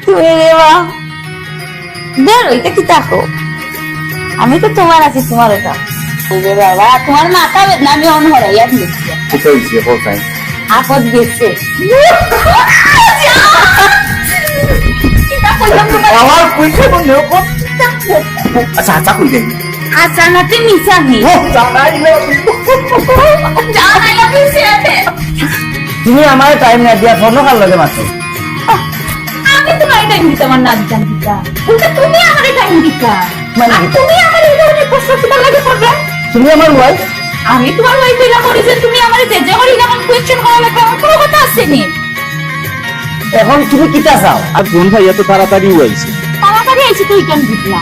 তুমি রে মা ধর ওইটা কি তাকো আমি তো তোমার আছি তোমার ওটা ওরে বাবা তোমার মাথা বেদনা আমি অন হরাইয়া দিয়েছি কোথায় গেছে কোথায় আপদ গেছে আমার পয়সা বন্ধ আচ্ছা আচ্ছা কই যাই আচ্ছা না তুই মিশাহি তুমি আমার টাইম না দিয়া ফোন কার লগে মাত্র আমি তোমার টাইম দিতে আমার না দিতাম দিতা উল্টা তুমি আমার টাইম দিতা মানে তুমি আমার এই ধরনের প্রশ্ন তোমার লাগে করবে তুমি আমার ওয়াইফ আমি তোমার ওই বিলা করি যে তুমি আমার যে যে করি এমন কোয়েশ্চেন করা লাগবে আমার কোনো কথা আছে নি এখন তুমি কিটা চাও আর কোন ভাই এত তাড়াতাড়ি হইছে তাড়াতাড়ি আইছি তুই কেন বুঝলা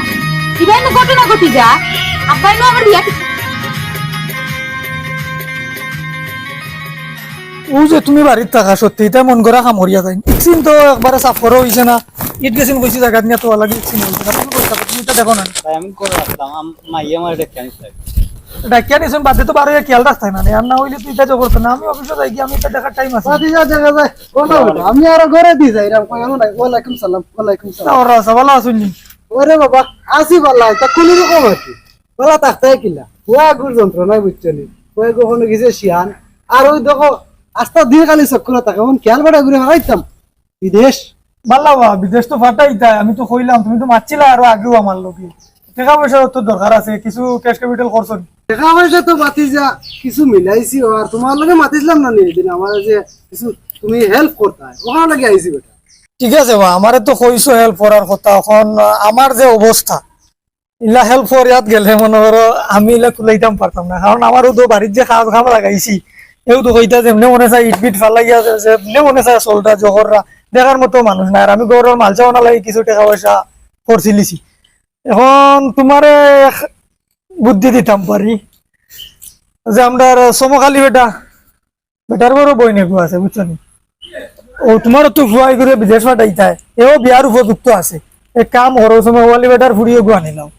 ইবাই না ঘটনা ঘটি যা আব্বাই না আমার বিয়া ও যে তুমি বাড়িতে থাকা সত্যি এটা মন করা কাম হরিয়া যায় ইকসিন তো একবারে সাফর হইছে না ইট গেছিন কইছি জায়গা নিয়ে তো লাগে ইকসিন হইছে না তুমি কইতা তুমি এটা দেখো না আমি করে রাখলাম মাইয়া আমার এটা কেন চাই ডাকিয়া নিছেন বাদে তো বারো খেয়াল রাখতাই না আর না হইলে তুই এটা করছ না আমি অফিসে যাই কি আমি এটা দেখার টাইম আছে আমি আরো ঘরে দি যাই রাম কই নাই ওয়ালাইকুম সালাম ওয়ালাইকুম সালাম ওরা সবালা আসুনি ওরে বাবা আসি বাল্লাই তা কোন রকম আছে বলা তাকতাই কিলা ওয়া গুর যন্ত্রণা বুঝছনি ওই কখনো গেছে শিয়ান আর ওই দেখো আস্তা দিয়ে খালি চক্কর থাকে মন খেয়াল বড় ঘুরে হারাইতাম বিদেশ বাল্লাবা বিদেশ তো ফাটাই তাই আমি তো কইলাম তুমি তো মারছিলা আর আগেও আমার লোকে টাকা পয়সার তো দরকার আছে কিছু ক্যাশ ক্যাপিটাল খরচ টাকা পয়সা তো মাতি যা কিছু মিলাইছি আর তোমার লগে মাতিছিলাম না দিন আমার যে কিছু তুমি হেল্প করতা ওখানে লাগে আইছি বেটা ঠিক আছে বা আমারে তো কইছো হেল্প করার কথা এখন আমার যে অবস্থা ইলা হেল্প করিয়াত গেলে মনে করো আমি ইলা কুলাইতাম পারতাম না কারণ আমারও তো বাড়ির যে খাওয়া খাওয়া লাগাইছি এও তো কইতা যেমনি মনে চাই ইট বিট ফালাইয়া যেমনি মনে চাই চলটা জহররা দেখার মতো মানুষ না আর আমি গৌরব মাল চাও না লাগে কিছু টাকা পয়সা করছিলিছি এখন তোমারে বুদ্ধি দিতাম পারি যে আমরা সমকালী বেটার বড় বই নেগু আছে বুঝছো নি ও তোমার তো ফুয়াই করে বিদেশ পাঠাইতায় এও বিয়ার উপযুক্ত আছে এক কাম করো সমকালী বেটার ফুরিয়ে গু আনিলাম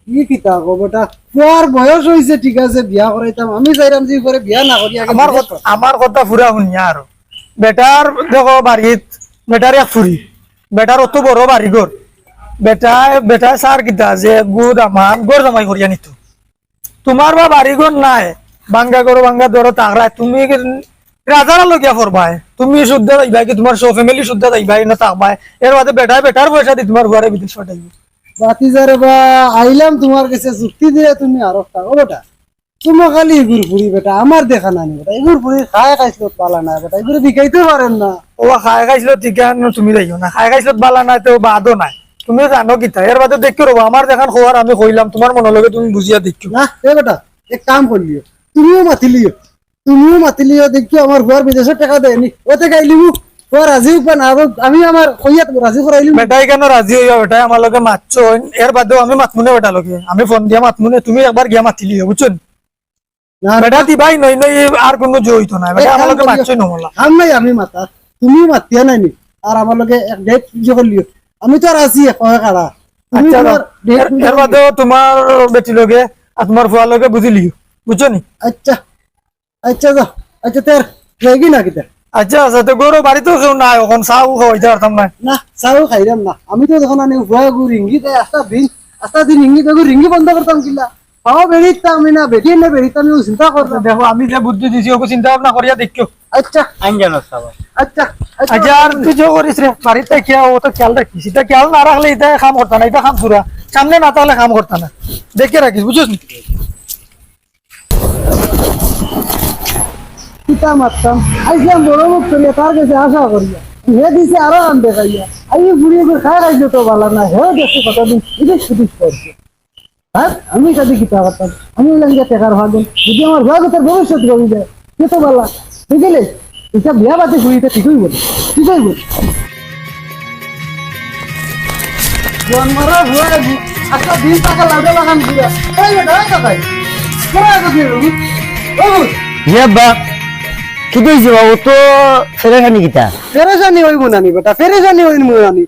কি কিতা গো বেটা তোমার বয়স হইছে ঠিক আছে বিয়া করাইতাম আমি চাইরাম যে করে বিয়া না করি আগে আমার কথা ফুরা শুনিয়া আর বেটার দেখো বাড়িত বেটার এক ফুরি বেটার অত বড় বাড়ি ঘর বেটা সার কিতা যে গুদ আমার গড় জামাই করিয়া নিত তোমার বা বাড়ি ঘর নাই বাঙ্গা করো বাঙ্গা ধরো তাকরা তুমি রাজারা লগিয়া পড়বাই তুমি শুদ্ধ যাইবাই কি তোমার সব ফ্যামিলি শুদ্ধ যাইবাই না থাকবাই এর বাদে বেটার পয়সা দি তোমার ঘরে বিদেশ পাঠাইবে বাতিজারে বা আইলাম তোমার কাছে চুক্তি দিয়ে তুমি আরো থাকো বেটা তুমি খালি এগুর ফুরি বেটা আমার দেখা নাই বেটা এগুর ফুরি খায় খাইছিল পালা না বেটা এগুলো বিকাইতে পারেন না ও খাই খাইছিল ঠিক তুমি যাইও না খাই খাইছিল বালা নাই তো বাদও নাই তুমি জানো কিতা এর বাদে দেখো রব আমার দেখান খবর আমি কইলাম তোমার মনে লগে তুমি বুঝিয়া দেখো না এ বেটা এক কাম করলিও তুমিও মাতিলিও দেখো আমার ঘর বিদেশের টাকা দেয়নি ওতে গাইলিমু ও রাজি উপা না আমি আমার কইয়াত রাজি করাইলি বেটাই কেন রাজি হইয়া বেটাই আমার লগে মাতছো এর বাদেও আমি মাতমুনে বেটা লগে আমি ফোন দিয়া মাতমুনে তুমি একবার গিয়া মাতিলিও বুঝছো না বেটা দিবাই নই নই আর কোনো জয় হইতো না বেটা আমার লগে মাতছই নমলা আম নাই আমি মাতা তুমি মাতিয়া নাইনি আর আমার লগে এক ডেট যে করলিও আমি তো আর আছি কয় কাড়া তুমি আচ্ছা তোমার date এর বাদেও তোমার বেটি লগে আর তোমার ফুয়া লগে বুঝিলিও বুঝছো নি আচ্ছা আচ্ছা যা আচ্ছা তোর যাইগি না কিতা আচ্ছা আচ্ছা তো গরু বাড়িতেও কেউ নাই এখন চাও খাওয়াইতে পারতাম না না চাও খাইলাম না আমি তো যখন আনি ভয় গু রিঙ্গি দেয় আস্তা দিন রিঙ্গি দেবো রিঙ্গি বন্ধ করতাম কিলা পাও বেরিতাম আমি না বেরিয়ে না বেরিতাম আমি চিন্তা করতাম দেখো আমি যে বুদ্ধি দিছি ওকে চিন্তা ভাবনা করিয়া দেখো আচ্ছা আঞ্জান সাবা আচ্ছা আচ্ছা আর তুই যে করিস রে বাড়িতে খেয়া ও তো খেয়াল রাখিস এটা খেয়াল না রাখলে এটা কাম করতা না এটা কাম পুরা সামনে না তাহলে কাম করতা না দেখে রাখিস বুঝছিস নি পিতা মারতাম আইসলাম বড় মুখ চলে তার কাছে আশা করিয়া হে দিছে আরো আন দেখাইয়া আই বুড়িয়ে করে খায় খাইছে তো ভালো না হে দেখছে কতদিন ইদিক সিদিক করছে হ্যাঁ আমি সাথে কিতা করতাম আমি লাগে টেকার ভাগেন যদি আমার ভাগ তোর ভবিষ্যৎ রবি যায় সে তো ভালো বুঝলে এটা বিয়া বাতি ঘুরিতে ঠিকই বলে জন্মারা ভুয়া আচ্ছা দিন টাকা লাগে লাগান দিয়া এই বেটা কোথায় কোথায় কোথায় রবি ইয়া বা কি কইছো ও তো ফেরেখানি কিতা ফেরেশানি হইব নানি বেটা ফেরেশানি হইব নানি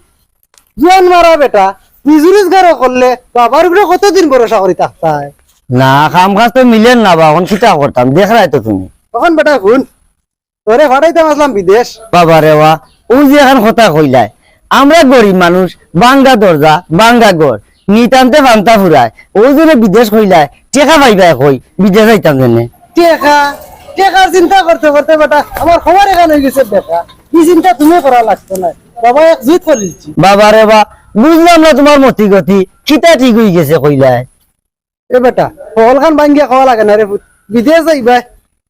জন মারা বেটা বিজনেস গারো করলে বাবার উপরে কতদিন ভরসা করি থাকতায় না কাম কাজ তো মিলেন না বা এখন কিতা করতাম দেখ রাই তো তুমি তখন বেটা শুন তোরে ফাটাইতে আসলাম বিদেশ বাবা রে বা ও যে এখন কথা কইলাই আমরা গরিব মানুষ, বাঙ্গা দরজা বাঙ্গা ঘর, নিতান্তে ফান্তা ফুরায়, ও জন্য বিদেশ কইলায় টেকা পাইবাই কই বিদেশ যাইতাম জেনে। টেকা টেকার চিন্তা করতে করতে বেটা আমার খবর এখানে হয়ে গেছে বেটা, কি চিন্তা তুমি করা লাগতো না, বাবা এক জুত করে দিচ্ছি। বাবা রে বা, বুঝলাম না তোমার মতি গতি, খিতা ঠিক হয়ে গেছে কইলায়। এ বেটা ফল খান ভাঙ্গিয়া খাওয়া লাগে না রে পুত, বিদেশ যাইবা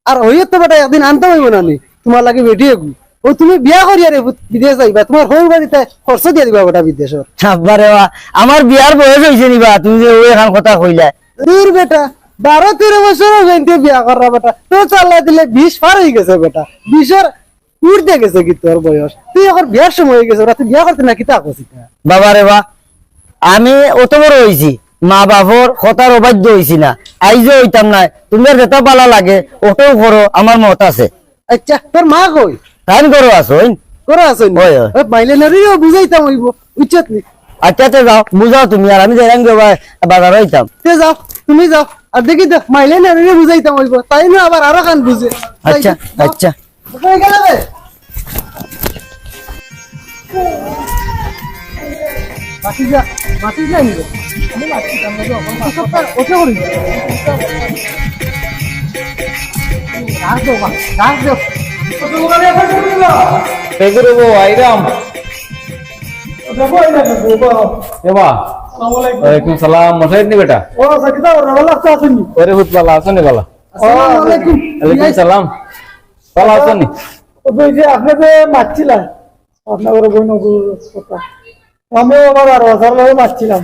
আর হইও তো বেটা একদিন আনতে হইব না নি তোমার লাগে বেটি এগু, ও তুমি বিয়া করিয়া রে পুত বিদেশ যাইবা, তোমার হই বাড়িতে খরচ দিয়ে দিবা বেটা বিদেশর। বাবা রে বা, আমার বিয়ার বয়স হয়েছে নিবা, তুমি যে ওই এখন কথা কইলায়। দূর বেটা 12-13 বছর হইতে বিয়া করা বেটা, তো চাল্লা দিলে 20 পার হয়ে গেছে বেটা, 20-এর উড়তে গেছে কি তোর বয়স, তুই এখন বিয়ার সময় হয়ে গেছে, ওরা তুই বিয়া করতে না কি তা কছিস? বাবা রে বা, আমি অত বড় হয়েছি, মা বাপর কথার অবাধ্য হয়েছি না, আইজও হইতাম না, তোমার যেটা পালা লাগে ওটাও করো, আমার মত আছে। আচ্ছা তোর মা কই? টাইম করো আসো করে আসেন ওই, ওই। মাইলে নারিও বুঝাইতাম হইব উচিত নি। আচ্ছা আচ্ছা যাও, বুঝাও তুমি, আর আমি যাই বাজার হইতাম। তে যাও তুমি যাও, আর দেখি তো মাইলে নারিও বুঝাইতাম হইব, তাই না আবার আরো কান বুঝে। আচ্ছা আচ্ছা। কোথায় গেলে রে? বাকি যা নি রে। আমি বাকি কাম না যখন সপ্তাহ ওকে করি। রাখ দাও রাখ দাও। কত করে এখন দিলা? বেগুরে বউ আইরাম দেখো এই দেখো বাবা এবা আসসালামু আলাইকুম। ওয়ালাইকুম সালাম মশাইদ নি বেটা ও সাকিতা ওরা ভালো আছেন? ওরে হুত বালা আছো নি বালা আসসালামু আলাইকুম। ওয়ালাইকুম সালাম বালা আছো নি ওই যে আপনি যে মারছিলেন আপনার বইনগুর কথা, আমিও আবার আরো সারালে মারছিলাম,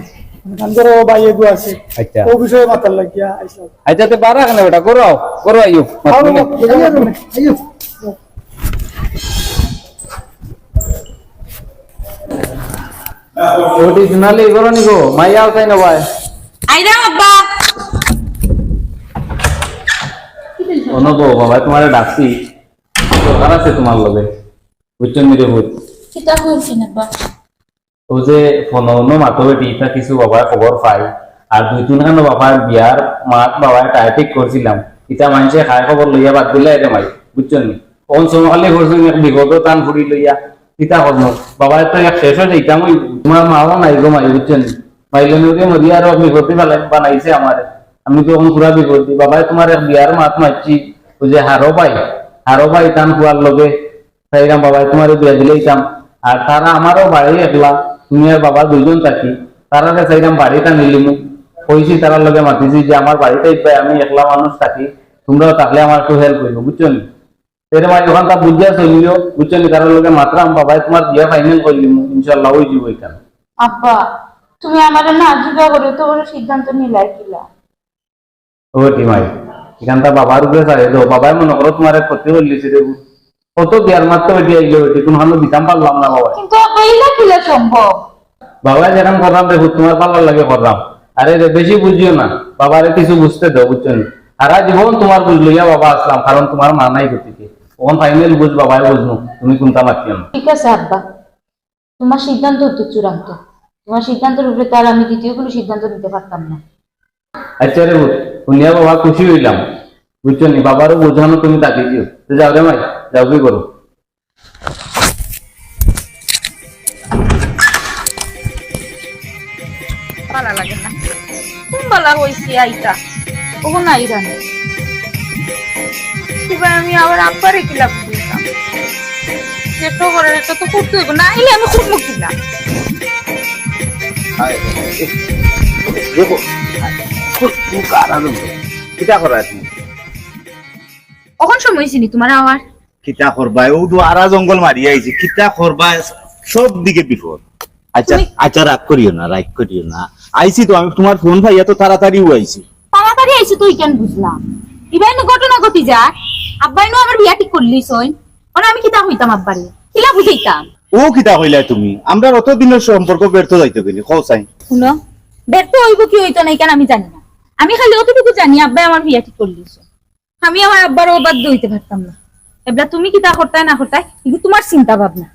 গানগর বাইয়ে গু আছে আচ্ছা ও বিষয়ে মাতার লাগিয়া আইসাম। আচ্ছা তে বারা কেন বেটা করো আইও আইয়ো ওটি শুনালি করো নি গো মাইয়া আসাই না ভাই আইরাম আব্বা। অনব বাবা তোমারে ডাকছি দরকার আছে তোমার লগে বুঝছো নি রে বুঝ কিতা কইছেন আব্বা? ও যে ফোন মাতো বেটি তা কিছু বাবা খবর পাই, আর 2-3 খান বাবার বিয়ার মাত বাবা টাইপিক করছিলাম, ইটা মানুষে খায় খবর লইয়া বাদ দিলে রে মাই বুঝছো নি, কোন সময় করছো এক বিগত টান ফুড়ি লইয়া ইটা করবো বাবা তো এক শেষ হয়ে যাইতাম, ওই তোমার মাও নাই গো মাই বুঝছো নি, মাইলনুকে মরি আর বিগতি বানাইছে আমার, আমি তো এখন পুরা বিগতি বাবা তোমার এক বিয়ার মাত মারছি, ওই যে হারো পাই টান ফুয়ার লগে তাইরাম বাবা তোমার বিয়া দিলেইতাম, আর তারা আমারও বাড়ি একলা, তুমি আর বাবা 2জন থাকি, তারা চাইলাম বাড়িটা নিলিমু কইছি, তারার লগে মাতিছি যে আমার বাড়িটাই পাই, আমি একলা মানুষ থাকি, তোমরাও থাকলে আমার একটু হেল্প করবো বুঝছো নি, এর মানে যখন তা বুঝিয়া চলিও বুঝছো নি, তারার লগে মাত্রাম বাবাই তোমার বিয়া ফাইনাল করলিমু ইনশাল্লাহ ওই যাব এখানে। আব্বা তুমি আমারে না জিজ্ঞা করে তো বড় সিদ্ধান্ত নিলাই কিলা? ও টিমাই এখানটা বাবার উপরে চাই তো বাবাই মনে করো তোমার ক্ষতি করলিছে রে, কত বিয়ার মাত্র বেটি আইলো বেটি কোন হানো দিতাম পারলাম না বাবা, কিন্তু আব্বা ইলা কিলা সম্ভব? বাবা যেখান করলাম রে তোমার পাল্লার লাগে করলাম, আরে রে বেশি বুঝিও না, বাবারে কিছু বুঝতে দাও বুঝছো নি, সারা জীবন তোমার বুঝ লইয়া বাবা আসলাম, কারণ তোমার মা নাই গতিকে, ওখান ফাইনাল বুঝ বাবাই বুঝলো, তুমি কোনটা মাতিও না। ঠিক আছে আব্বা, তোমার সিদ্ধান্ত তো চূড়ান্ত, তোমার সিদ্ধান্তের উপরে তার আমি দ্বিতীয় কোনো সিদ্ধান্ত নিতে পারতাম না। আচ্ছা রে শুনিয়া বাবা খুশি হইলাম বুঝছো নি, বাবারও বোঝানো তুমি তাকে দিও, যাও রে মাই যাও কি করো। ভালো লাগে না, কোন বলা হইছে আইতা ওগো না ইরানে, এবার আমি আবার আব্বারে কিলা বুঝতাম, যেটা করে এটা তো করতে হইব না, এলে আমি খুব মুখিলাম। কিতা করা তুমি কখন সময় ছিনি তোমার আবার? কিতা করবা ও তো আরা জঙ্গল মারি আইছে কিতা করবা সব দিকে বিপদ। আচ্ছা আচ্ছা রাগ করিও না আইছি তো আমি তোমার ফোন ভাইয়া তো তাড়াতাড়িও আইছি। তাড়াতাড়ি আইছে তুই কেন বুঝলাম? ইবাই না ঘটনা ঘটি যা আব্বাই নো আমার বিয়া ঠিক করলি সই, মানে আমি কিতা হইতাম আব্বারে কিলা বুঝাইতাম? ও কিতা হইলা তুমি, আমরা অত দিনের সম্পর্ক ব্যর্থ যাইতো কেন কও চাই? শুনো ব্যর্থ হইব কি হইতো না কেন আমি জানি না, আমি খালি অতটুকু জানি আব্বাই আমার বিয়া ঠিক করলি, আমি আমার আব্বার অবাধ্য হইতে পারতাম না। এবার তুমি কিতা করতাই না করতাই কিন্তু তোমার চিন্তা ভাবনা।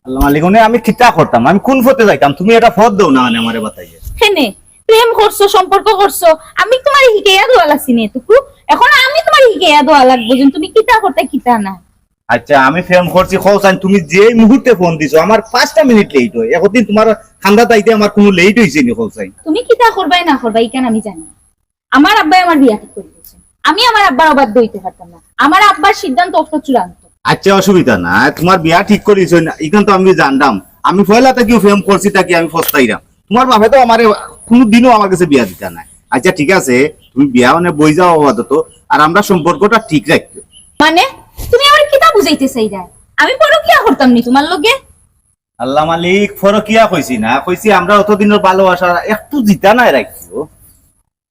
আল্লাহ মালিকনে আমি কিতা করতাম, আমি কোন পথে যাইতাম তুমি এটা পথ দাও না আমারে বাতাইয়ে। হেনে প্রেম করছো সম্পর্ক করছো, আমি তোমার হিকেয়া দোয়া লাগছি নে এটুকু, এখন আমি তোমার হিকেয়া দোয়া লাগবো যে তুমি কিতা করতে কিতা না। আচ্ছা আমি ফোন করছি খোসান তুমি যে মুহূর্তে ফোন দিছো আমার 5টা মিনিট লেট হয় এখন তোমার খান্দা তাইতে আমার কোনো লেট হইছে নি খোসাই তুমি কিতা করবাই না করবাই কেন আমি জানি না। আমার আব্বাই আমার বিয়া ঠিক করে দিয়েছে, আমি আমার আব্বার অবাধ্য হইতে পারতাম না। আমার আব্বার সিদ্ধান্ত অত চূড়ান্ত। আচ্ছা অসুবিধা না তোমার বিয়া ঠিক করিস এখন তো আমি জানলাম আমি পয়লা থেকে ফেম করছি তাকে আমি ফস্তাইরাম তোমার বাপে তো আমার কোনোদিনও আমার কাছে বিয়া দিতা নাই আচ্ছা ঠিক আছে তুমি বিয়া মানে বই যাও আপাতত আর আমরা সম্পর্কটা ঠিক রাখবো মানে তুমি আমার কিতা বুঝাইতে চাইরা? আমি পরকিয়া করতাম নি তোমার লগে? আল্লাহ মালিক ফরকিয়া কইছি না কইছি আমরা অতদিনের ভালোবাসা একটু জিতা নাই রাখছো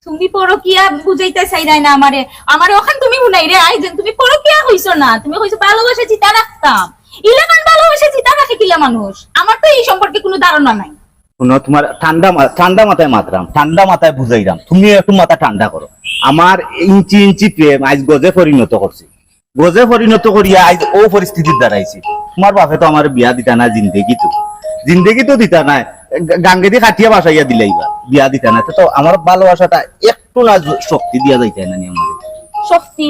তুমি পরকিয়া বুঝাইতে চাইরাই না আমারে। আমারে ওখান তুমি শুনাই রে আই যেন তুমি পরকিয়া হইছো না, তুমি কইছো ভালোবাসা চিতা রাখতাম। ইলাকান ভালোবাসা চিতা রাখে কিলা মানুষ? আমার তো এই সম্পর্কে কোনো ধারণা নাই। শুনো তোমার ঠান্ডা মাথায় মাতরাম ঠান্ডা মাথায় বুঝাইরাম তুমি একটু মাথা ঠান্ডা করো আমার ইঞ্চি ইঞ্চি প্রেম আজ গজে পরিণত করছি গজে পরিণত করিয়া আজ ও পরিস্থিতির দ্বারাইছি তোমার বাপে তো আমার বিয়া দিতা না জিন্দেগি তো দিতা নাই গাঙ্গেদি কাটিয়া বাসাইয়া দিলাইবা বিয়া দিতা না তো আমার ভালোবাসাটা একটু না শক্তি দিয়া যাইতে না নি আমার শক্তি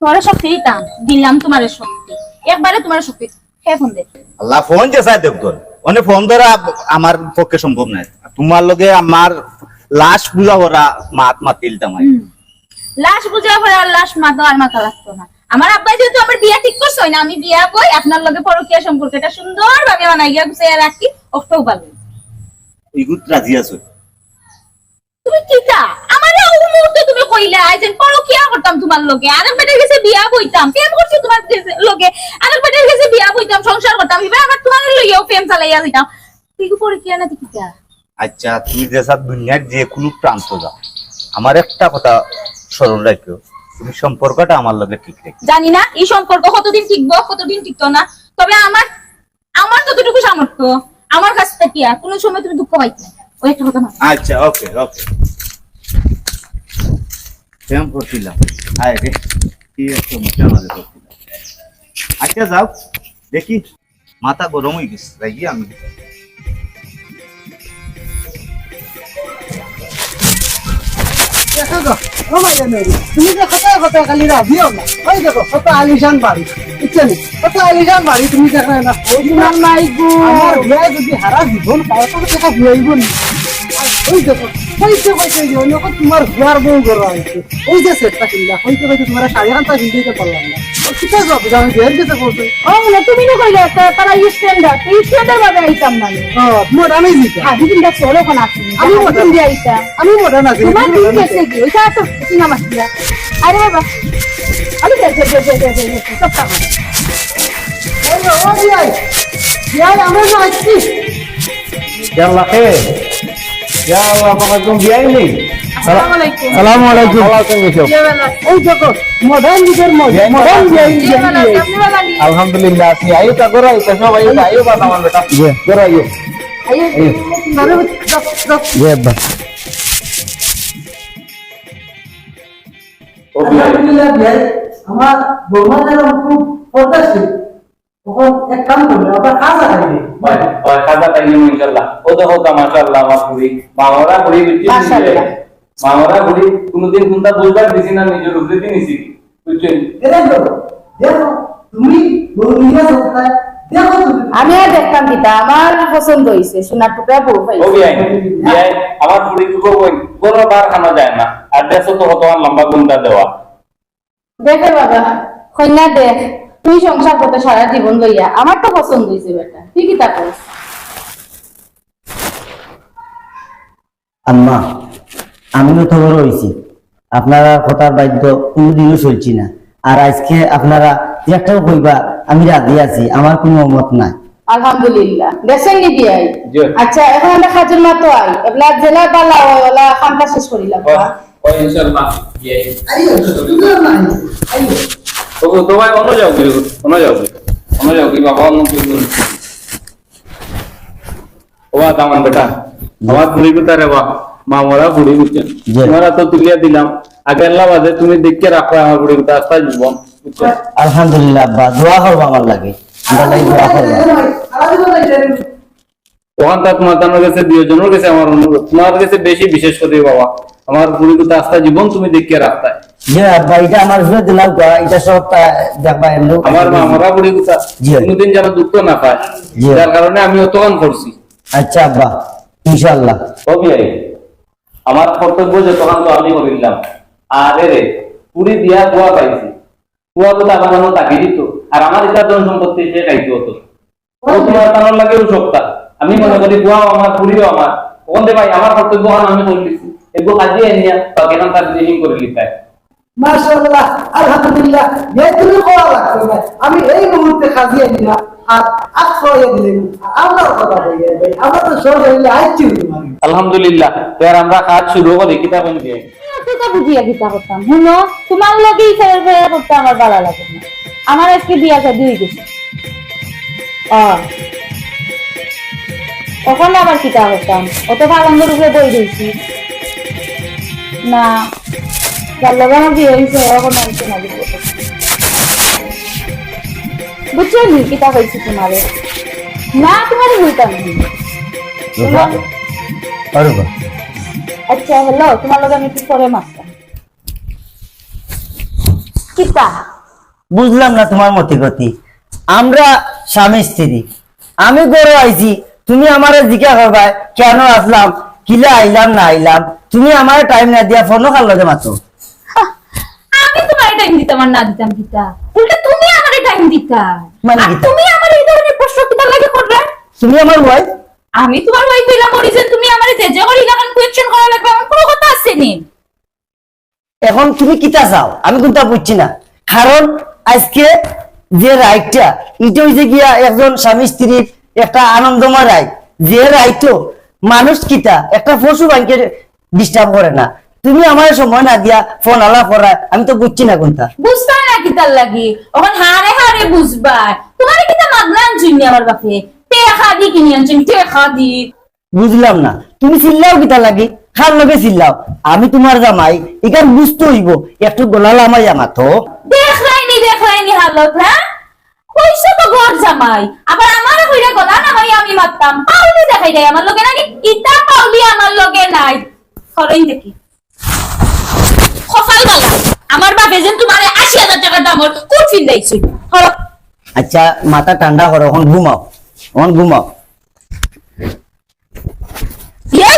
তোমার শক্তি দিতাম, দিলাম তোমার শক্তি, একবারে তোমার শক্তি। হে ফোন দে। আল্লাহ ফোন যে চাই দেখুন অনেক ফোন ধরা আমার পক্ষে সম্ভব নাই তোমার লগে আমার লাশ পূজা করা মাতিল তামাই লাশ বুঝা পরে আর লাশ মাথা আর মাথা লাগতো না। আমার আব্বা যেহেতু আমার বিয়া ঠিক করছে না, আমি বিয়া কই আপনার লগে পরকিয়া সম্পর্ক এটা সুন্দর ভাবে বানাই গিয়া গুছিয়ে রাখি অক্টো ভালো। ইগুত রাজি আছো তুমি কিতা আমারে ওই মুহূর্তে তুমি কইলা আইছেন পরকিয়া করতাম তোমার লগে, আরেক বেটার কাছে বিয়া বইতাম, প্রেম করছি তোমার লগে, আরেক বেটার কাছে বিয়া বইতাম, সংসার করতাম, এবার আবার তোমার লইয়াও প্রেম চালাইয়া দিতাম। তুই কি পরকিয়া না কিতা? আচ্ছা তুমি যে সব দুনিয়ার যে কোনো প্রান্ত যাও আমার একটা কথা স্মরণ রাখো তুমি সম্পর্কটা আমার লগে ঠিক রেখো জানি না এই সম্পর্ক কতদিন টিকবো কতদিন টিকতো না, তবে আমার যতটুকু সামর্থ্য আমার কাছ থেকে কোনো সময় তুমি দুঃখ পাইতে না। ওই একটা কথা না। আচ্ছা ওকে প্রেম করছিলাম আয় রে কি একটা মজা আমাদের করছিলাম আচ্ছা যাও দেখি মাথা গরম হয়ে গেছে যাই আমি দেখো গো, ও মাইয়া মেরি, তুমি যে কথা খালি রাজিও না। ওই দেখো কত আলিশান বাড়ি, বুঝছেন? কত আলিশান বাড়ি তুমি দেখো না। ওই তোমার নাই গো, আমার বিয়ে যদি হারা জীবন পায় তো টাকা বিয়েইব না। ওই দেখো কইতে তোমার ঘর বউ করা হয়েছে। ওই যে সেটটা কিনলা কইতে তোমার শাড়ি আনতা কিনতে পারলাম না। কিতা যাবে আমি বের দিতে বলতে। ও না তুমি না কইলে তারা স্ট্যান্ডার্ড ভাবে আইতাম না। মডার্ন জিতা হাজি দিনটা চলো কোন আছে আমি মডার্ন দিয়ে আইতা। আমি মডার্ন আছি তোমার দিন গেছে কি ওইটা তো চিনা মাসিয়া। আরে বাবা আমি সব টাকা ও ভাই ইয়াই আমরা না আছি ইয়াল্লাহ খাইর ইয়াল্লাহ বাবা তুমি বিয়াই নেই আসসালামু আলাইকুম। আসসালামু আলাইকুম ওই দেখো মডার্ন যুগের মডার্ন আলহামদুলিল্লাহ আপনি আইও তা করো আইও সব আইও বাবা আমার বেটা জি করো আইও জি আব্বা আলহামদুলিল্লাহ ভাই আমার বৌমাদের খুব পড়তাছে তখন এক কাম করবে আবার খাজা খাইবে খাজা তাইলে ইনশাআল্লাহ ও দেখো তো মাশাআল্লাহ আমার পুরি মামরা পুরি বিটি মাশাআল্লাহ। মামরা পুরি কোনদিন কোনটা বুঝবার দিছি না নিজের উপরে নিছি বুঝছেন দেখো দেখো তুমি বৌমিয়া সত্তা দেখো তুমি আমি আর দেখতাম কিতা আমার পছন্দ হইছে সোনার টুকরা বউ ও পাইছে বিয়াই বিয়াই আমার পুরি তো কই কোনো বার খানা যায় না আর দেখো তো কত লম্বা গুন্ডা দেওয়া দেখে বাবা কন্যা দেখ তুই সংসার করতে সারা জীবন লইয়া আমার তো পছন্দ হইছে বেটা তুই কিতা করিস আম্মা আমিও তো বড় হয়েছি আপনারা কথার বাধ্য কোনোদিনও চলছি না আর আজকে আপনারা যে একটাও কইবা আমি রাজি আছি আমার কোনো মত নাই আলহামদুলিল্লাহ দেখছেন নি বিয়াই জি। আচ্ছা এখন আমরা খাজুর মাতো আই এবলা জেলা বালা ওলা খানটা শেষ করিলাম ও ইনশাআল্লাহ বিয়াই আইও তুমি না আইও তো ভাই অন্য যাও কি বাবা অন্য কি ও দামান বেটা আমার পুরি কোথা রে বা মামরা পুরি বুঝছেন জি। তোমারা তো তুলিয়া দিলাম আগে আল্লাহ বাদে তুমি দেখে রাখো আমার পুরি কোথা আস্তা জীবন বুঝছেন আলহামদুলিল্লাহ আব্বা দোয়া করবো আমার লাগে আমরা লাগি দোয়া করবো ওখান তা তোমার কাছে দুজনের কাছে আমার অনুরোধ তোমার কাছে বেশি বিশেষ করে বাবা আমার বুড়ি কথা আস্থা জীবন তুমি দেখিয়ে রাখতায় যে আব্বা এটা আমার উপরে দিলাম তো, এটা সব দেখবা এমনি আমার মা মরা বুড়ি কথা জি। কোনোদিন যেন দুঃখ না পায় জি। যার কারণে আমি অতগান করছি। আচ্ছা আব্বা, ইনশাআল্লাহ। অবিয়াই আমার কর্তব্য যতক্ষণ তো আমি করিলাম। আর রে পুরি দিয়া কুয়া পাইছি, কুয়া কথা আমার মানুষ তাকে দিত, আর আমার এটা ধন সম্পত্তি সে খাইতো হতো। ও তোমার কারণ লাগেও সপ্তাহ আমি মনে করি কুয়াও আমার পুরিও আমার। ওখান ভাই আমার কর্তব্য আমি করে দিচ্ছি, এগুলো কাজিয়ে নিয়ে বা কেন তার ডিলিং করে লিখায়। মাশাআল্লাহ, আলহামদুলিল্লাহ, যে তুমি করা লাগতো না, আমি এই মুহূর্তে খাজিয়ে দিলাম আর আশ্রয় দিলাম। আমার কথা বলি ভাই, আমার তো সব হইলে আইছি তোমার। আলহামদুলিল্লাহ, এবার আমরা কাজ শুরু করি। কিতাব দিয়ে তো বুঝিয়া গীতা করতাম, শুনো তোমার লগেই ফের ফের করতে আমার ভালো লাগে না। আমার আজকে বিয়া শাদী হয়ে গেছে। তখন আবার কিতা করতাম, অত পালঙ্গের উপরে বই দিয়েছি না, যার লগে আমার বিয়ে হয়েছে এখন আমি শোনা দিব। বুঝছো নি কিতা হয়েছে তোমারে? না তোমারই বলতাম অরুবা আচ্ছা হ্যালো, তোমার লগে আমি একটু পরে মারতাম। কিতা বুঝলাম না তোমার মতি গতি। আমরা স্বামী স্ত্রী, আমি গরু আইছি, তুমি আমারে জিজ্ঞা করবা কেন আসলাম, কিলা আইলাম না আইলাম, তুমি আমার টাইম না দিয়া ফোনও খাল লগে মাতো। আমি তোমার টাইম দিতাম আর না দিতাম গীতা, উল্টা তুমি আমারে টাইম দিতা। মানে আর গীতা? তুমি আমার এই ধরনের প্রশ্ন কিতা লাগে করবে? তুমি আমার ওয়াইফ, আমি তোমার ওয়াইফ হইলাম অরিজিন, তুমি আমারে যে করি লাগান কোয়েশ্চেন করা লাগবে আমার কোনো কথা আছে নি। এখন তুমি কিতা চাও আমি কোনটা বুঝছি না। কারণ আজকে যে রাইটটা এটা হইছে গিয়া একজন স্বামী স্ত্রীর একটা আনন্দময় রাইট, যে রাইটও মানুষ কিতা একটা পশু বাঙ্কের ডিস্টার্ব করে না। তুমি আমার সময় না দিয়া ফোন আলাপ করা, আমি তো বুঝছি না কোনটা। বুঝতা না কিতার লাগি, ওখান হারে হারে বুঝবা। তোমার কিতা মাগনা আনছুন আমার বাপে, টেখা দি কিনি আনছুন, টেখা দি। বুঝলাম না, তুমি চিল্লাও কিতা লাগি, খার লগে চিল্লাও, আমি তোমার জামাই, এখান বুঝতে হইব একটু গোলাল আমার জামা তো। দেখলাইনি হালত, হ্যাঁ কইছো তো ঘর জামাই, আবার আমার কইরা গলা নামাই আমি মারতাম। পাউলি দেখাই দেয় আমার লগে নাকি, ইতা পাউলি আমার লগে নাই। খরই দেখি খফাল গলা আমার বাপে যেন তোমারে ৮০,০০০ টাকা দামর কোট ফিল দিয়েছি। আচ্ছা মাথা ঠান্ডা করো, এখন ঘুমাও, এখন ঘুমাও। ইয়া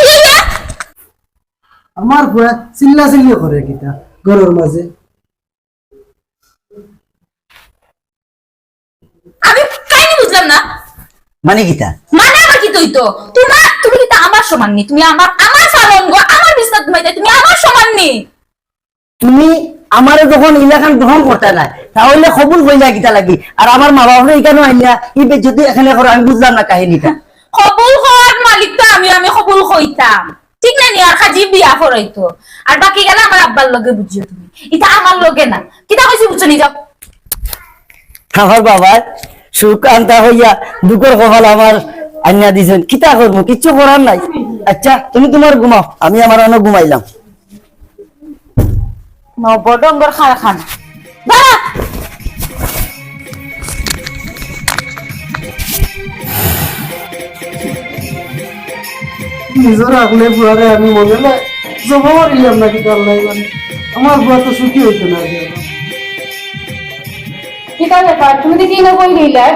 আমার পুরা চিল্লা চিল্লি করে কিতা ঘরের মাঝে। আমি কাইনি বুঝলাম না, মানে কিতা? মানে আমার কি তুই তো তুমি কিন্তু আমার সমান নি, তুমি আমার সালন গো, আমার বিছনা ঘুমাইতে তুমি আমার সমান নি। তুমি আমারে যখন ইলাকান গ্রহণ করতে না, তাহলে কবুল হইলা কিতা লাগি, আর আমার মা বাবা এখানে আইলা ই যদি এখানে করো, আমি বুঝলাম না কাহিনীটা। কবুল হওয়ার মালিক তো আমি কবুল হইতাম, ঠিক না নি? আর খাজি বিয়া করাইতো, আর বাকি গেলে আমার আব্বার লগে বুঝিও তুমি, এটা আমার লগে না। কিতা কইছি বুঝছো নি? যাও আমার বাবার সুখ আনতা হইয়া দুঃখের কপাল আমার আন্না দিছেন, কিতা করবো, কিচ্ছু করার নাই। আচ্ছা তুমি তোমার ঘুমাও, আমি আমার অনেক ঘুমাইলাম। নবডঙ্গর কারখানা দাঁড়া। নিজের আগলে বুড়ারে আমি মনে না জমা মারিলাম না কিতা আল্লাহ মানে, আমার বুড়া তো সুখী হইতো না। কিতা ব্যাপার, তুমি দেখি না বই নিলে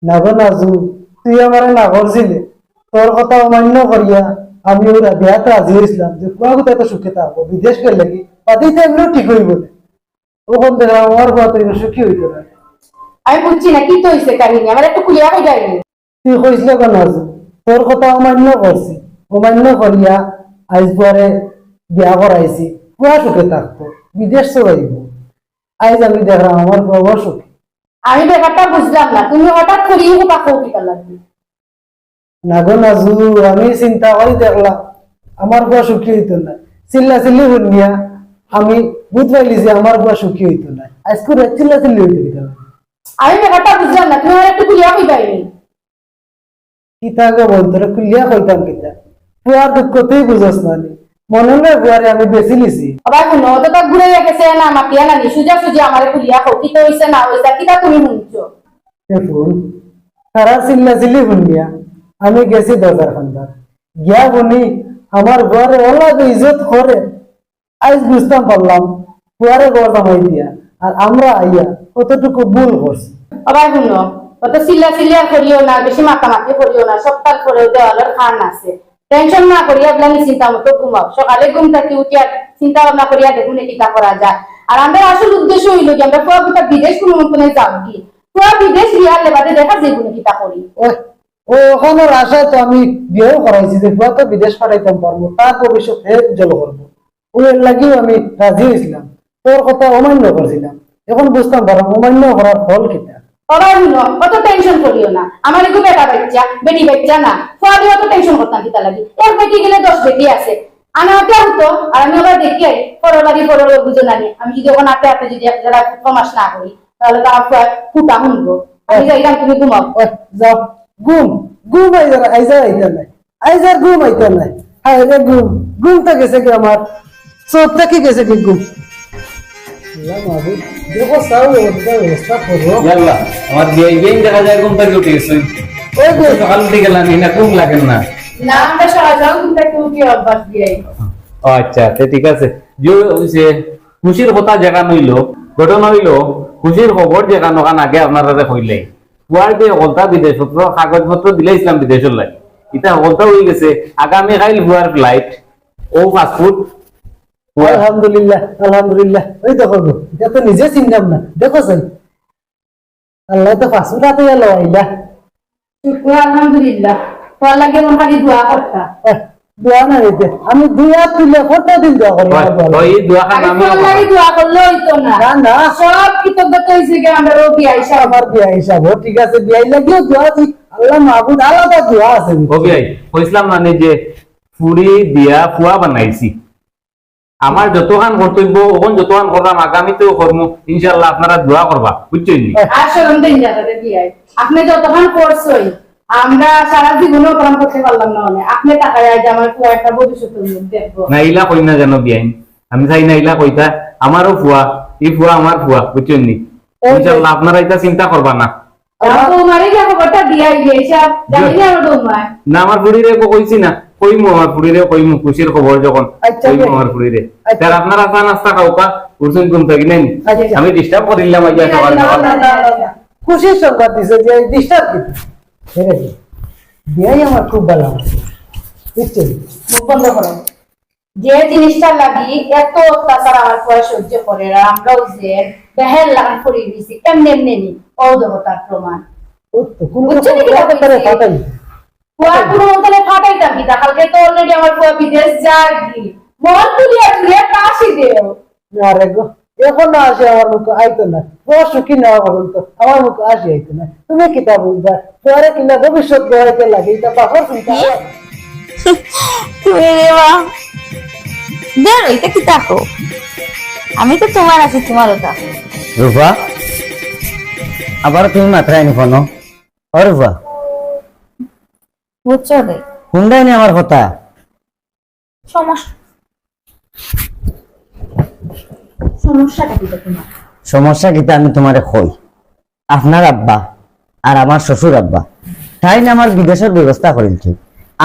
নাগো নাজু, তুই আমার না করছিলি, তোর কথা অমান্য করিয়া আমি ওরা বিয়াতে রাজি হয়েছিলাম যে কুয়া কোথায় তো সুখে থাকবো, বিদেশ গেলে লাগি পাতিতে এমনিও ঠিক হইব না। ওখান থেকে আমার বুয়া তো সুখী হইতো না। আমি বুঝছি না কি তো হয়েছে কাহিনী, আমার একটু খুলিয়া হয়ে যায়নি। তুই কইছিল কেন নাজু, তোর কথা অমান্য করছি, অমান্য করিয়া আজ পরে বিয়া করাইছি, কুয়া সুখে থাকবো, বিদেশ চলাইব। আজ আমি দেখলাম আমার বুয়া সুখী। আমি ব্যাপারটা বুঝলাম না, তুমি হঠাৎ করিয়ে কথা কৌ কিতা লাগবে। নাগো নাজু, আমি চিন্তা করে দেখলাম আমার বুয়া সুখী হইতো না, চিল্লা চিল্লি শুনিয়া আমি বুঝ পাইলি যে আমার বুয়া সুখী হইতো না। আজকে চিল্লা চিল্লি হইতে দিতাম। আমি ব্যাপারটা বুঝলাম না, তুমি আমার একটু খুলিয়া হয়ে যায়নি। কিতাকে বলতো খুলিয়া কইতাম কিতা, বুয়ার দুঃখ তুই বুঝস না নি, মনে হয় বুয়ারে আমি বেশি নিছি। আবার শুনো, তো তো ঘুরে গেছে না মাতিয়া নানি, সুজা সুজি আমার খুলিয়া কৌ কি তো হয়েছে না হয়েছে কিতা তুমি শুনছো। দেখুন তারা চিল্লা চিল্লি শুনিয়া আমি গেছি দরজার খান্দার গিয়া বনি, আমার ঘরে ওলা ইজ্জত করে আজ বুঝতাম পারলাম পুয়ারে ঘর জামাই দিয়া আর আমরা আইয়া কতটুকু ভুল করছি। আবার শুনো অত চিল্লা করিও না, বেশি মাতামাতি করিও না, সপ্তাহ পরেও দেওয়ালের খান আছে। টেনশন না করিয়া আপনি চিন্তা মতো ঘুমাও, সকালে ঘুম থাকি উঠিয়া চিন্তা ভাবনা করিয়া দেখুন কিতা করা যায়। আর আমাদের আসল উদ্দেশ্য হইল যে আমরা পুরা গোটা বিদেশ কোনো মতনে যাও কি, পুরা বিদেশ রিয়াল লেবাদে দেখা যে কোনো কিতা করি। ও ওখানের আশায় তো আমি বিয়েও করাইছি যে বুয়া তো বিদেশ পাঠাইতাম পারবো, তার ভবিষ্যতে উজ্জ্বল করবো। ওই লাগিও আমি রাজি হয়েছিলাম, তোর কথা অমান্য করছিলাম। এখন বুঝতাম পারলাম অমান্য করার ফল কিতা। আবার শুনো অত টেনশন করিও না, আমার একটু বেটা বাচ্চা বেটি বাচ্চা না, ফলে অত টেনশন করতাম কিতা লাগি। এক বেটি গেলে 10 বেটি আছে, আনা হাতে হতো। আর আমি আবার দেখি আই পরের বাড়ি বুঝে নানি, আমি যদি ওখানে হাতে হাতে যদি যারা প্রমাস না করি তাহলে তো আমার ফুটা শুনবো। আমি যাইলাম, তুমি ঘুমাও। যাও ঘুম ঘুম আইজার আইতে নাই, আইজার ঘুম আইতে নাই। হ্যাঁ রে ঘুম ঘুমটা গেছে কি আমার, চোখটা কি গেছে কি ঘুম। দেখো সাউ ব্যবস্থা করো। ইয়াল্লা আমার বিয়ে দেখা যায় ঘুম থেকে উঠে গেছে। ওই যে সকাল উঠে গেলাম না ঘুম লাগে না। না আমরা সারা যাও কিন্তু কি অভ্যাস দিয়ে ও আচ্ছা ঠিক আছে। যে খুশির কথা যেখান হইলো, ঘটনা হইলো খুশির খবর যেখান ওখান আগে আপনারা কইলে পুয়ার যে হলতা বিদেশপত্র কাগজপত্র দিলে ইসলাম বিদেশের লাগে, এটা হলতা হয়ে গেছে। আগামী কাল পুয়ার ফ্লাইট ও পাসপোর্ট। আলহামদুলিল্লাহ আলহামদুলিল্লাহ। ওই দেখো গো, এটা তো নিজে চিনলাম না। দেখো সাই আল্লাহ তো পাসুরাতে এলো আইলা। আলহামদুলিল্লাহ, তোর লাগে মন খালি দোয়া করতা। দোয়া না দিতে আমি দুয়া তুলে কতদিন দোয়া করি আমার বলো। ওই দোয়া খান আমি তোর লাগে দোয়া করলে হইতো না। না না সব কৃতজ্ঞতা হইছে যে আমরা রবি আইসা আমার বিয়া হিসাব ঠিক আছে, বিয়াই লাগিও দোয়া তুই আল্লাহ মাহবুদ আলাদা দোয়া আছে। ও ভাই কইছিলাম মানে যে ফুরি দিয়া ফুয়া বানাইছি। আমার যতখান কর্তব্য ওখান যতখান করলাম আগামীতেও করবো ইনশাল্লাহ। আপনারা দোয়া করবা, বুঝছেন? আর শরম দেন যাতে বিয়াই আপনি যতক্ষণ করছই আমরা সারা জীবনও প্রমাণ করতে পারলাম না। মানে আপনি টাকায় আজ আমার পুরো একটা ভবিষ্যৎ দেখবো না ইলা কই না জানো বিয়াইন, আমি চাই না ইলা কইতা। আমারও ফুয়া, এই ফুয়া আমার ফুয়া, বুঝছেন নি? ইনশাল্লাহ আপনারা এটা চিন্তা করবা না। তোমারই যে খবরটা দিয়াই গিয়েছে জানি না আমার তোমার না আমার ফুড়িরে কইছি না, কইমু আমার ফুড়িরে কইমু খুশির খবর যখন কইমু আমার ফুড়িরে। তার আপনারা চা নাস্তা খাওকা উঠছেন ঘুম থেকে নেন, আমি ডিস্টার্ব করিলাম আজ সকাল সকাল। খুশির সংবাদ দিছে যে ডিস্টার্ব কি ঠিক আছে। বিয়াই আমার খুব ভালো আছে, বুঝছেন? মুখ বন্ধ করো। যে জিনিসটা লাগি এত অত্যাচার আমার পরে সহ্য করে আর আমরাও যে দেহের লাগান করিয়ে দিছি এমনি এমনি নি অদহতার প্রমাণ। ও তো কোন বুঝছেন কি কথা করে ফাটাই পুয়া পুরো মতলে ফাটাইতাম কি কালকে তো অলরেডি আমার পুয়া বিদেশ যায় কি মন তুলিয়া তুলিয়া কাশি দেও। না রে গো, এখন না আসে আমার মুখ আইতো না। পরশু কি নেওয়া পর্যন্ত আমার মুখ আসি আইতো না। তুমি কিতা বুঝবা পরে কিনা ভবিষ্যৎ গড়াইতে লাগে, এটা বাপর চিন্তা। তুমি রে মা দেখ এটা কি তাকো, আমি তো তোমার আছি, তোমারও তাকো। রূপা আবার তুমি মাত্রায় নি ফোন। ও রূপা বুঝছো রে শুনদাই নি আমার কথা? সমস্যাটা কি তোমার? সমস্যা কিতা আমি তোমারে কই। আপনার আব্বা আর আমার শ্বশুর আব্বা তাই না আমার বিদেশের ব্যবস্থা করেছি।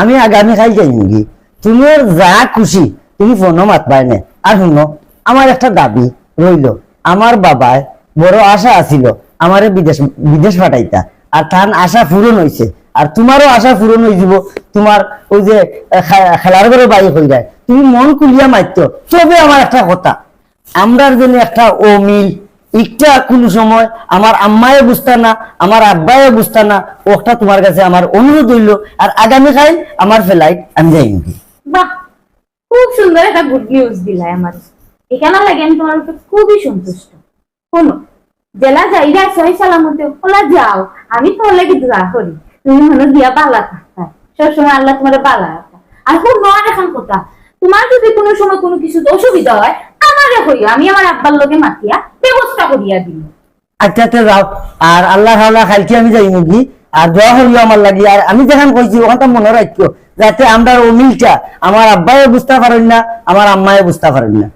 আমি আগামী খাই যাই নাকি, তুমি ওর যা খুশি তুমি ফোনও মাতবাই না। আর শুনো আমার একটা দাবি রইল, আমার বাবায় বড় আশা আছিল আমারে বিদেশ পাঠাইতা, আর তার আশা পূরণ হয়েছে। আর তোমারও আশা পূরণ হয়ে যাব। তোমার ওই যে খেলার ঘরে বাড়ি হয়ে যায়, তুমি মন খুলিয়া মারতো। তবে আমার একটা কথা, আমরার জন্য একটা অমিল একটা কোন সময় আমার আম্মায়ে বুঝতা না, আমার আব্বায়ে বুঝতা না। ওটা তোমার কাছে আমার অনুরোধ হইল। আর আগামীকাল আমার ফ্লাইট আমি যাই নাকি। বাহ, খুব সুন্দর একটা গুড নিউজ দিলাই আমার। এখানে লাগে আমি তোমার উপর খুবই সন্তুষ্ট। শোনো, জেলা যাইরা সহি সালামতে ওলা যাও, আমি তোমার লাগে দোয়া করি তুমি মনে দিয়া বালা থাকতা, সবসময় আল্লাহ তোমার বালা রাখা। আর খুব নয় এখন কথা, তোমার যদি কোনো সময় কোনো কিছু অসুবিধা হয় আমারে হইয়া, আমি আমার আব্বার লোকে মাতিয়া ব্যবস্থা করিয়া দিই। আচ্ছা যাও, আর আল্লাহ খালকে আমি যাই নাকি। আর দোয়া হইল আমার লাগি। আর আমি যেখান কইছি ওখানটা মনে রাখিও, যাতে আমরা ও মিলটা আমার আব্বাইও বুঝতে পারেন না, আমার আম্মাইও বুঝতে পারেন না।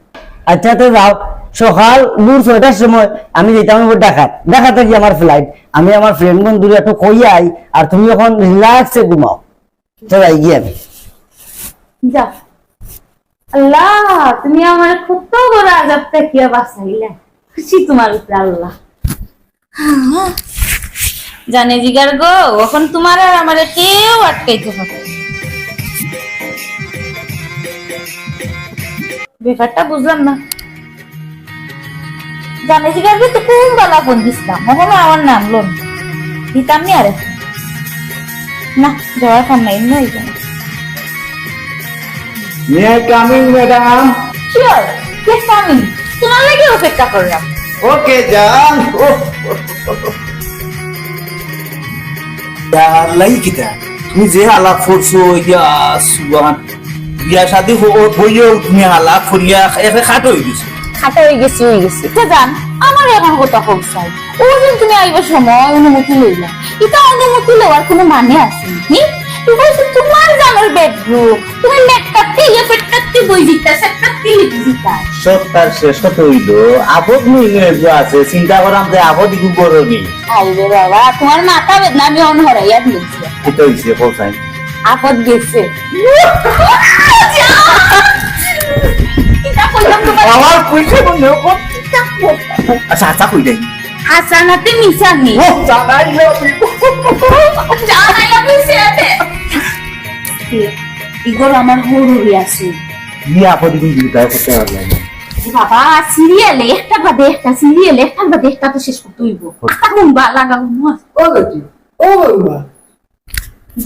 আচ্ছা যাও, সকাল 6টার সময় আমি যেতাম দেখাতে গিয়ে আমার ফ্লাইট। আমি আমার ফ্রেন্ড বন্ধুরা একটু কইয়াই, আর তুমি এখন রিল্যাক্সে ঘুমাও। যাই গিয়ে আমি যাও। আল্লাহ তুমি আমার কত বড় আজাব থেকে বাঁচাইলা, খুশি তোমার উপরে আল্লাহ। জানে জিগার গো, এখন তোমার আর আমার কেউ আটকাইতে পারে না। ব্যাপারটা বুঝলাম না। জানে জিগার গো তো কোন বালা ফোন দিছিলাম, এখন আমার নাম লোন দিতাম নি আরে না, যাওয়ার ফোন নাই নই। May I coming madam? Sure, yes আমি তোমার লাগি অপেক্ষা করলাম। ওকে যান। লাই কিটা তুমি যে আলাপ করছো, ইয়া সুবান, বিয়া শাদি হইও তুমি আলাপ করিয়া একে খাটো হয়ে গেছো। খাটা হয়ে গেছি এটা জান, আমার এখন কথা হোক চাই। ওই দিন তুমি আইবার সময় অনুমতি লইলা, এটা অনুমতি লওয়ার কোনো মানে আছে নি? তোমার জানার বেডরুম, তুমি নেট কাটতে ইয়ে পেট কাটতে বই দিতা, সেট কাটতে লিখ দিতা। সত্তার শেষ কথা হইল আপদ নইলে আছে, চিন্তা করাম যে আপদ ইকু করনি। আইরে বাবা, তোমার মাথা বেদনা আমি অন হরাইয়া দিয়েছি। এটা হইছে পৌঁছাই আপদ গেছে। এটা কইলাম তোমার আমার পয়সা বন্ধ কর। আচ্ছা আচ্ছা কই দেই হাসানাতে মিশানি। ও জানাইলো জানাইলা মিশাতে। ইগোর আমার হরুরি আছে। কি আপদ ইকু দিতে করতে পারলাম না। বাবা সিরিয়ালে একটা বাদে একটা, সিরিয়ালে একটা বাদে একটা তো শেষ করতে হইব। তখন বা লাগাও না। ও বেটি, ও বাবা,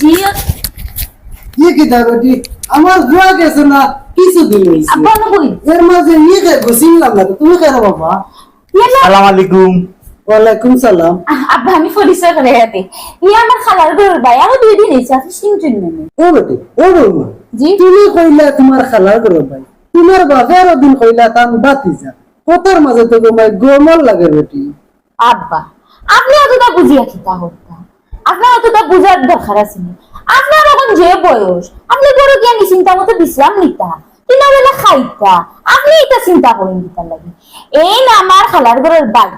জি কিতা বেটি, আমার জোয়া গেছে না কিছুদিন হয়েছে। আব্বা না বই এর মাঝে চিনলাম না তো, তুমি কেন বাবা? সালাম আলাইকুম। ওয়ালাইকুম সালাম। আব্বা আমি পরিচয় করে হাতে ইয়ে আমার খালার ঘরের ভাই, আরো 2 দিন হয়েছে, আপনি চিনছেন না? ও বেটি, ও বাবা, জি তুমি কইলা তোমার খালার ঘর ভাই, তোমার বাপের দিন কইলা তান বাতিজা, কথার মাঝে তো তোমার গোমল লাগে বেটি। আব্বা আপনি অতটা বুঝিয়া খিতা হত্যা, আপনার অতটা বুঝার দরকার আছে না। আপনার এখন যে বয়স, আপনি বড় জ্ঞানী চিন্তা মতো বিশ্রাম নিতা, তিনা বেলা খাইতা, আপনি এটা চিন্তা করেন দিতার লাগে। এই না আমার খালার ঘরের ভাই,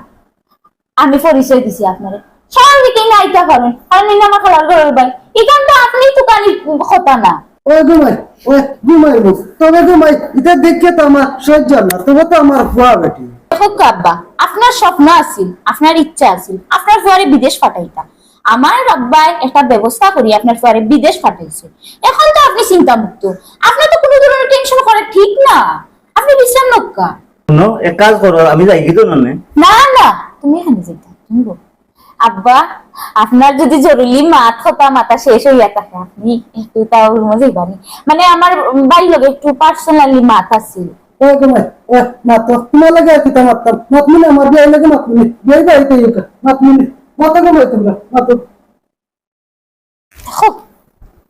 আমি পরিচয় দিছি আপনারে, স্বাভাবিকই না আইতা পারেন, কারণ এই না আমার খালার ঘরের ভাই। এখান তো আপনি তুকানি কথা না। ওই ঘুমাই, ওই ঘুমাই মুখ, তবে ঘুমাই, এটা দেখে তো আমার সহ্য না, তবে তো আমার ভুয়া বেটি। দেখো আব্বা, আপনার স্বপ্ন আছিল, আপনার ইচ্ছা আছিল আপনার ফুয়ারে বিদেশ পাঠাইতা। আমার আব্বাই একটা ব্যবস্থা করি আপনার ফুয়ারে বিদেশ পাঠাইছে। এখন তো আপনি চিন্তা মুক্ত, আপনার তো কোনো ধরনের টেনশন করা ঠিক না। আপনি বিশ্রাম নক্কা। শুনো এক কাজ করো, আমি যাই কিন্তু না না না, তুমি এখানে যেতে তুমি বল। আব্বা আপনার যদি জরুরি মাথা শেষ হইয়া থাকে, আপনি একটু তাও রুমে যাইবানি, মানে আমার বাড়ির লগে একটু পার্সোনালি মাথা ছিল। ওই ঘুমাই, ওই মাতো, তোমার লাগে আর কিতা মারতাম, মাতমিনি আমার বিয়ে লাগে, মাতমিনি বিয়ে বাড়িতে ইউকা, মাতমিনি মাথা ঘুমাই তোমরা, মাতো। দেখো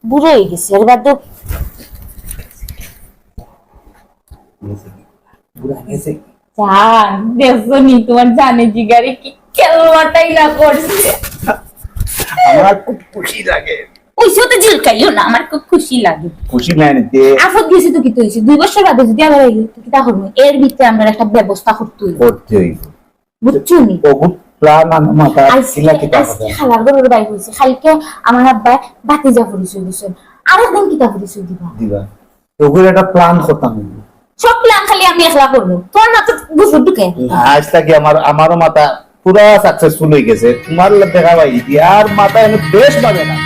বুড়ো হয়ে গেছে, এর বাদ দাও। জান দেখছো নি তোমার জানে জিগারে কি খেলমাটাই না করছে। আমার খুব খুশি লাগে। ওইসব তো জিলকাইও না, আমার খুব খুশি লাগে। খুশি নাই নিতে আফত গেছে তো কি তো হয়েছে, 2 বছর বাদে যদি আবার আইলো তো কি তা করবো? এর ভিতরে আমরা একটা ব্যবস্থা করতে হইব, করতে হইব। বুঝছো নি? বহুত প্ল্যান আমার মাথায় ছিল কি তা আজকে খালার ঘরের বাই হয়েছে, কালকে আমার আব্বা বাতিজা পরিচয় দিচ্ছেন, আরেকদিন কিতা পরিচয় দিবা? দিবা ওগুলো একটা প্ল্যান করতাম। সব প্ল্যান খালি আমি একলা করবো, তোমার মাথা বুঝবো ঢুকে? আজ থেকে আমারও মাথা পুরা সাকসেসফুল হয়ে গেছে। তোমার দেখা পাই আর মাথা বেশ পাবে না।